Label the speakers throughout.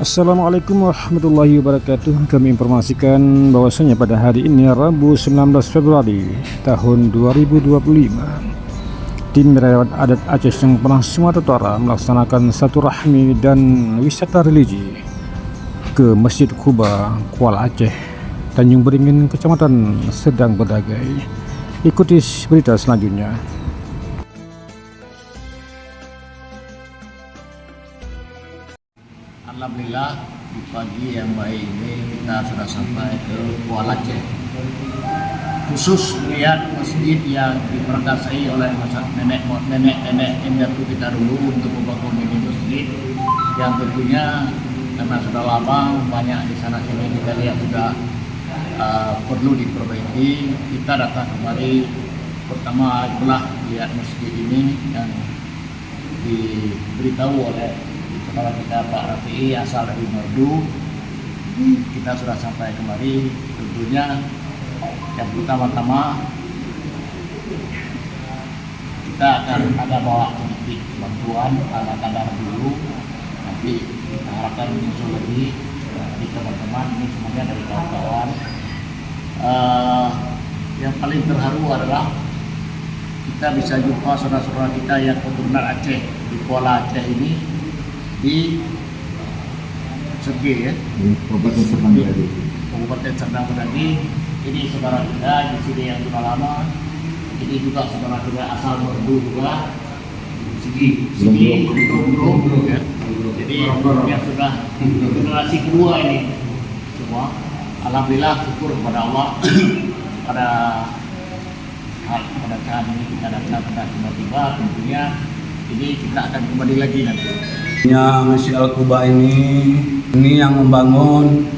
Speaker 1: Assalamualaikum warahmatullahi wabarakatuh. Kami informasikan bahwasanya pada hari ini Rabu 19 Februari tahun 2025, tim relawan adat Aceh Sengpenang Sumatera Utara melaksanakan satu rahmi dan wisata religi ke Masjid Quba, Kuala Aceh, Tanjung Beringin, Kecamatan Sedang Berdagai. Ikuti berita selanjutnya.
Speaker 2: Alhamdulillah di pagi yang baik ini kita sudah sampai ke Kuala Aceh. Khusus melihat masjid yang diperkasai oleh nenek yang jatuh kita dulu untuk membangun ini masjid, yang tentunya karena sudah lama banyak di sana sini kita lihat sudah perlu diperbaiki. Kita datang kemari pertama adalah lihat masjid ini yang diberitahu oleh kepala kita Pak Rafi'i asal dari Merdu. Kita sudah sampai kemari. Tentunya yang pertama-tama kita akan ada bawa sedikit bantuan ala kadar dulu. Nanti kita harapkan menyusul lagi di teman-teman ini semuanya dari kawan-kawan. Yang paling terharu adalah kita bisa jumpa saudara-saudara kita yang keturunan Aceh di Kuala Aceh ini, di Sege ya, Kabupaten Serdang Berdagai. Ini saudara kita di sini yang sudah lama. Ini juga saudara kita asal Merdu juga, Segi belum ya. Jadi yang sudah generasi kedua ini semua. Alhamdulillah, syukur kepada Allah pada saat ini kita datang tiba-tiba. Tentunya ini kita akan kembali lagi nanti.
Speaker 3: Masjid Al-Quba ini yang membangun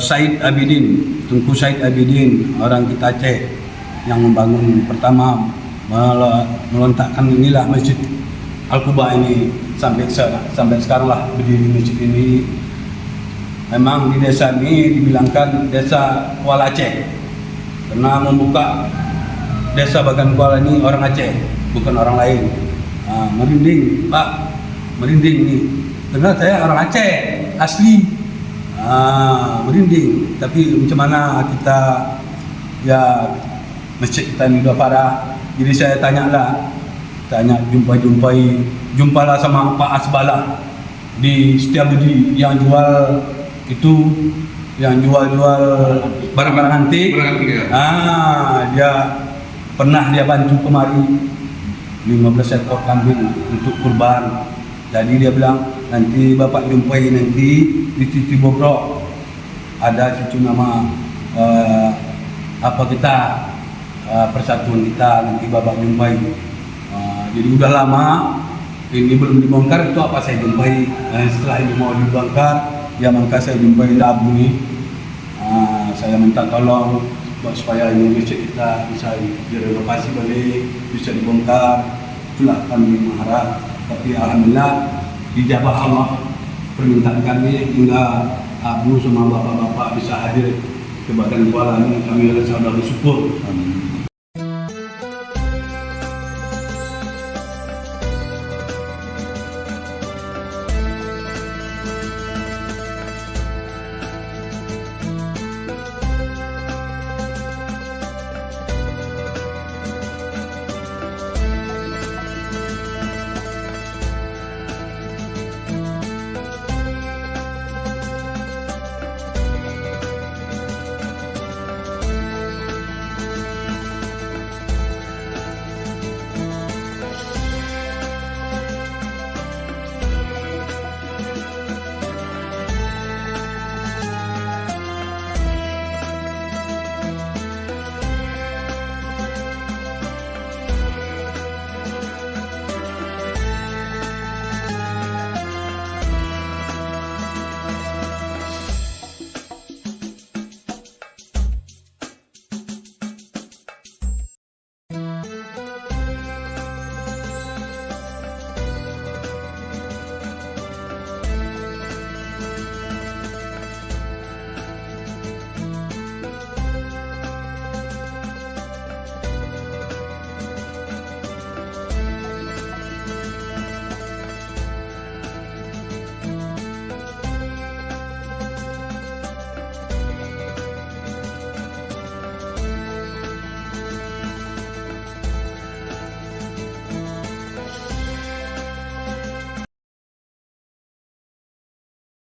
Speaker 3: Said Abidin, Tunku Said Abidin, orang kita Aceh, yang membangun pertama melontakkan inilah Masjid Al-Quba ini sampai sekarang lah berdiri masjid ini. Memang di desa ini dibilangkan desa Kuala Aceh karena membuka desa Bagan Kuala ini orang Aceh, bukan orang lain. Merinding Pak, merinding nih. Benar, saya orang Aceh asli. Merinding. Tapi macam mana kita, ya masjid kita ini udah parah. Jadi saya jumpalah sama Pak Asbala di Setiabudi yang jual itu, yang jual barang-barang antik. Dia pernah bantu kemari 15 ekor kambing untuk kurban. Jadi dia bilang, nanti bapak jumpai nanti di Titi Bobrok ada cucu nama persatuan kita, nanti bapak jumpai. Jadi udah lama ini belum dibongkar, itu apa saya jumpai. Setelah ini mau dibongkar, ya maka saya jumpai Abu nih. Saya minta tolong supaya ini masjid kita bisa direnovasi balik, bisa dibongkar. Itulah kami mengharap. Tapi alhamdulillah dijabah Allah permintaan kami, hingga Abu sama bapak-bapak bisa hadir ke Bagan Kuala ini. Kami sudah bersyukur.